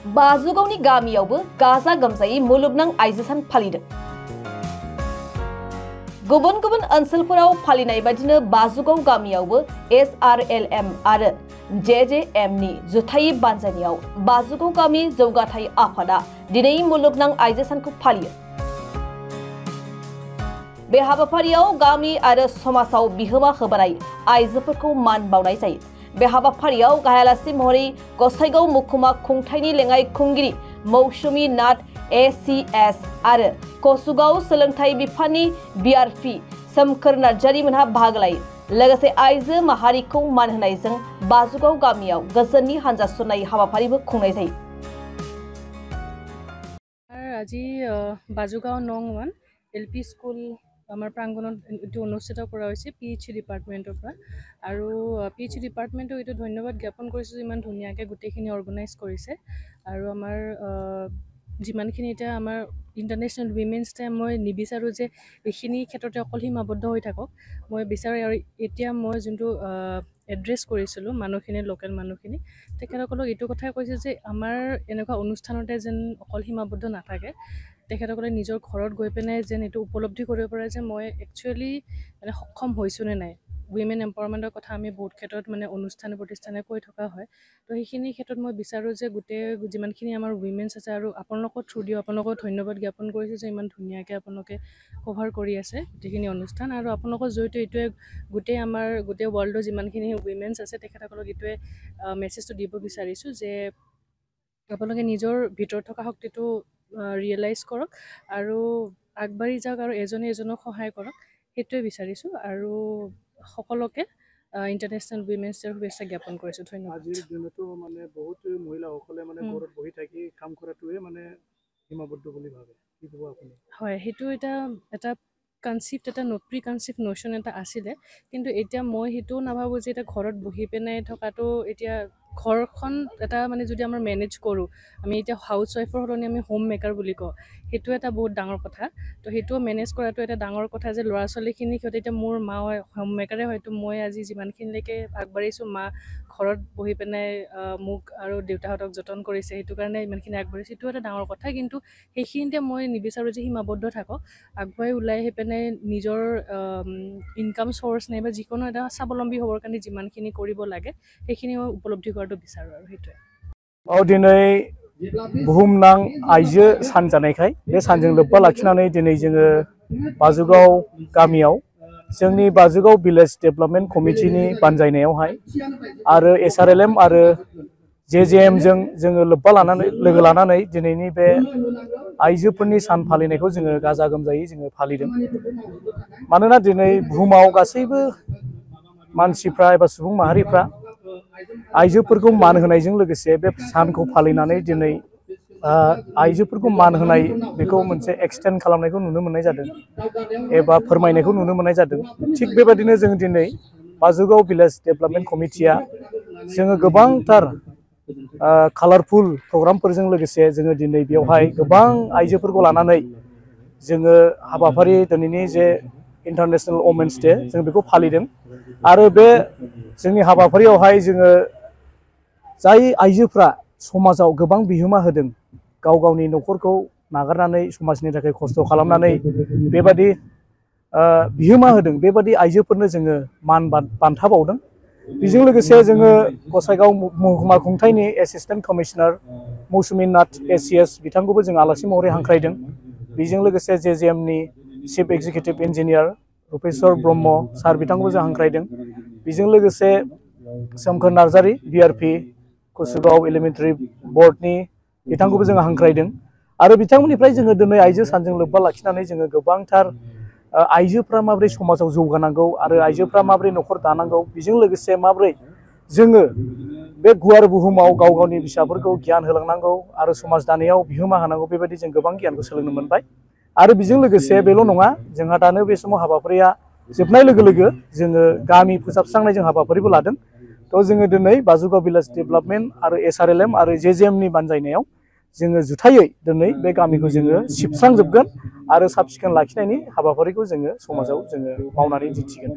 बाजुगावनि गामियावबो गाजा गोमजायै मुलुगनां आइजो सान फालिदों। गुबुन गुबुन ओनसोलफोराव फालिनाय बादिनो बाजुगाव गामियावबो SRLM आरो JJM नि जुथायै बानजायनायाव बाजुगाव गामि जौगाथाय आफादा दिनै मुलुगनां आइजो सानखौ फालियो। बे हाबाफारियाव गामि आरो समाजाव बिहोमा होबोनाय आइजोफोरखौ मान बावनाय जायो। बे हाबाफारियाव गाहायालासि महरै गसाइगाव मुखुमा खुंथायनि लेङाइ खुंगिरि मौसुमी नाथ ACS आरो कसुगाव सोलोंथाइ बिफाननि BRP सोमखोर नार्जारी मोनहा बाहागो लायो। लोगोसे आइजो माहारिखौ मान होनायजों बाजुगाव गामियाव गोजोननि हानजा सुरनाय हाबाफारिबो खुंनाय जायो। আজি बाजुगाव नং 1 LP स्कुल আমাৰ প্ৰাংগণত এটো অনুষ্ঠিত কৰা হৈছে PH ডিপাৰ্টমেণ্টৰ পৰা আৰু PH ডিপাৰ্টমেণ্টক এটো ধন্যবাদ জ্ঞাপন কৰিছো ইমান ধুনীয়াকৈ গোটেইখিনি অৰ্গেনাইজ কৰিছে আৰু আমাৰ যিমানখিনি এটা আমাৰ ইন্টাৰনেশ্যনেল উইমেনছ ডে মই নিবিচাৰো যে এইখিনি ক্ষেত্ৰতে অকল সীমাবদ্ধ হৈ থাকক। মই বিচাৰো আৰু এতিয়া মই যোনটো এড্ৰেছ কৰিছিলো মানুহখিনি লোকেল মানুহখিনি তেখেতসকলক এইটো কথাই কৈছে যে আমাৰ এনেকুৱা অনুষ্ঠানতে যেন অকল সীমাবদ্ধ নাথাকে। তেখেতসকলে নিজৰ ঘৰত গৈ পেনে যেন এইটো উপলব্ধি কৰিব পাৰে যে মই একচুৱেলি মানে সক্ষম হৈছো নে নাই। উইমেন এম্পাৱাৰমেণ্টৰ কথা আমি বহুত ক্ষেত্ৰত মানে অনুষ্ঠান প্ৰতিষ্ঠানে কৈ থকা হয়। তো সেইখিনি ক্ষেত্ৰত মই বিচাৰো যে গোটেই যিমানখিনি আমাৰ উইমেনছ আছে আৰু আপোনালোকৰ থ্ৰু দিও আপোনালোকক ধন্যবাদ জ্ঞাপন কৰিছো যে ইমান ধুনীয়াকৈ আপোনালোকে কভাৰ কৰি আছে গোটেইখিনি অনুষ্ঠান আৰু আপোনালোকৰ জৰিয়তে এইটোৱে গোটেই আমাৰ গোটেই ৱৰ্ল্ডৰ যিমানখিনি উইমেনছ আছে তেখেতসকলক এইটোৱে মেছেজটো দিব বিচাৰিছো যে আপোনালোকে নিজৰ ভিতৰত থকা শক্তিটো ৰিয়েলাইজ কৰক আৰু আগবাঢ়ি যাওক আৰু এজনে এজনক সহায় কৰক সেইটোৱে বিচাৰিছো আৰু সকলোকে ইন্টাৰনেশ্যনেল উইমেনছ ডেৰ শুভেচ্ছা জ্ঞাপন কৰিছো। ধন্যবাদ। আজিৰ দিনতো মানে বহুত মহিলাসকলে মানে ঘৰত বহি থাকি কাম কৰাটোৱে মানে সীমাবদ্ধ বুলি ভাবে, কি ক'ব আপুনি? হয়, সেইটো এটা কনসেপ্ট এটা প্ৰি কনসেপ্ট নোশন এটা আছিলে, কিন্তু এতিয়া মই সেইটো নাভাবো যে এটা ঘৰত বহি পেনে থকাটো এতিয়া ঘৰখন এটা মানে যদি আমাৰ মেনেজ কৰোঁ আমি এতিয়া হাউচ ৱাইফৰ সলনি আমি হোম মেকাৰ বুলি কওঁ সেইটো এটা বহুত ডাঙৰ কথা। তো সেইটো মেনেজ কৰাটো এটা ডাঙৰ কথা যে ল'ৰা ছোৱালীখিনি সিহঁতে এতিয়া মোৰ মা হোম মেকাৰে হয়তো মই আজি যিমানখিনিলৈকে আগবাঢ়িছোঁ মা ঘৰত বহি পেনে মোক আৰু দেউতাহঁতক যতন কৰিছে সেইটো কাৰণে ইমানখিনি আগবাঢ়িছে সেইটো এটা ডাঙৰ কথা। কিন্তু সেইখিনিতে মই নিবিচাৰোঁ যে সীমাবদ্ধ থাকক, আগুৱাই ওলাই আহি পেনে নিজৰ ইনকাম চ'ৰ্চ নাইবা যিকোনো এটা স্বাৱলম্বী হ'বৰ কাৰণে যিমানখিনি কৰিব লাগে সেইখিনি মই উপলব্ধি কৰাটো বিচাৰোঁ আৰু সেইটোৱে। দিनै बुहुमनां आइजो सान जानायखाय बे सानजों लोब्बा लाखिनानै दिनै जोङो बाजुगाव गामियाव जोंनि बाजुगाव भिलेज डेभेलपमेन्ट कमिटिनि बानजायनायावहाय आरो SRLM आरो JJM जों जोङो लोगो लानानै दिनैनि बे आइजोफोरनि सान फालिनायखौ जोङो गाजा गोमजायै जोङो फालिदों। मानोना दिनै बुहुमाव गासैबो मानसिफ्रा एबा सुबुं माहारिफ्रा आइजोफोरखौ मान होनायजों लोगोसे बे सानखौ फालिनानै दिनै आइजोफोरखौ मान होनाय बेखौ मोनसे एक्सटेन्ड खालामनायखौ नुनो मोननाय जादों एबा फोरमायनायखौ नुनो मोननाय जादों। थिग बेबायदिनो जों दिनै बाजुगाव भिलेज डेभेलपमेन्ट कमिटिया जोङो गोबांथार कालारफुल प्रग्रामफोरजों लोगोसे जोङो दिनै बेवहाय गोबां आइजोफोरखौ लानानै जोङो हाबाफारि दिनैनि जे इन्टारनेशनेल वमेन्स डे जों बेखौ फालिदों आरो बे जोंनि हाबाफारियावहाय जोङो जाय आइजोफ्रा समाजाव गोबां बिहोमा होदों गाव गावनि न'खरखौ नागारनानै समाजनि थाखाय खस्थ' खालामनानै बेबादि बिहोमा होदों बेबादि आइजोफोरनो जोङो मान बान्था बावदों। बेजों लोगोसे जोङो गसाइगाव महकुमा खुंथायनि एसिस्टेन्ट कमिशनार मौसुमी नाथ ACS बिथांखौबो जों आलासि महरै हांख्रायदों। बेजों लोगोसे JJM नि चिफ एक्जिकिउटिभ इन्जिनियार रुपेश्वर ब्रह्म सार बिथांखौबो जों हांख्रायदों। बेजों लोगोसे सोमखोर नार्जारी BRP कसुगाव एलिमेन्टारि बर्डनि बिथांखौबो जों हांख्रायदों आरो बिथांमोननिफ्राय जोङो दिनै आइजो सानजों लोब्बा लाखिनानै जोङो गोबांथार आइजोफ्रा माबोरै समाजाव जौगानांगौ आरो आइजोफ्रा माबोरै न'खर दानांगौ बेजों लोगोसे माबोरै जोङो बे गुवार बुहुमाव गाव गावनि फिसाफोरखौ गियान होलांनांगौ आरो समाज दानायाव बिहोमा होनांगौ बेबायदि जों गोबां गियानखौ सोलोंनो मोनबाय। आरो बेजों लोगोसे बेल' नङा जोंहा दानो बे समाव हाबाफारिया जोबनाय लोगो लोगो जोङो गामि फोसाबस्रांनाय जों हाबाफारिबो लादों। तो जोङो दिनै बाजुगाव भिलेज डेभेलपमेन्ट आरो SRLM आरो JJM नि बानजायनायाव जोङो जुथायै दिनै बे गामिखौ जोङो सिबस्रांजोबगोन आरो साब सिखोन लाखिनायनि हाबाफारिखौ जोङो समाजाव जोङो मावनानै दिन्थिगोन।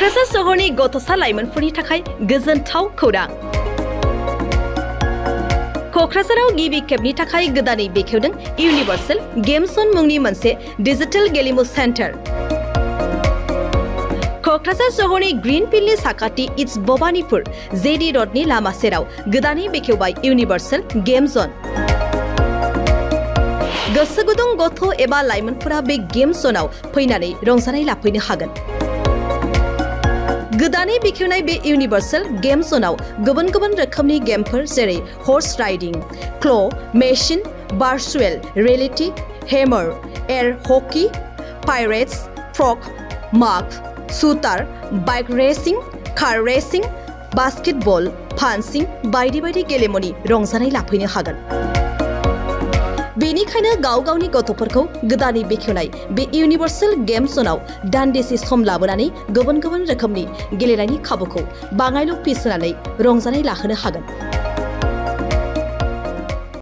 क'क्राझार सहरनि गथ'सा लाइमोनफोरनि थाखाय गोजोनथाव खौरां क'क्राझाराव गिबि खेबनि थाखाय गोदानै बेखेवदों इउनिभार्सेल गेम जन मुंनि मोनसे डिजिटेल गेलेमु सेन्टार क'क्राझार सहरनि ग्रीन फिल्डनि साखाथि इट्स भबानिपुर जेडी रडनि लामा सेराव गोदानै बेखेवबाय इउनिभार्सेल गेम जन गोसो गुदुं गथ' एबा लाइमोनफोरा बे गेम जनाव फैनानै रंजानाय लाफैनो हागोन गोदानै बेखेवनाय बे इउनिभार्सेल गेम जनाव गुबुन गुबुन रोखोमनि गेमफोर जेरै horse riding claw' machine virtual reality hammer air hockey pirates फ्रग माग shooter bike racing car racing basketball पान्सिं बायदि बायदि गेलेमुनि रंजानाय लाफैनो हागोन बेनिखायनो गाव गावनि गथ'फोरखौ गोदानै बेखेवनाय बे इउनिभार्सेल गेम जनाव दान्दिसे सम लाबोनानै गुबुन गुबुन रोखोमनि गेलेनायनि खाबुखौ बाङायल' फिस होनानै रंजानाय लाहोनो हागोन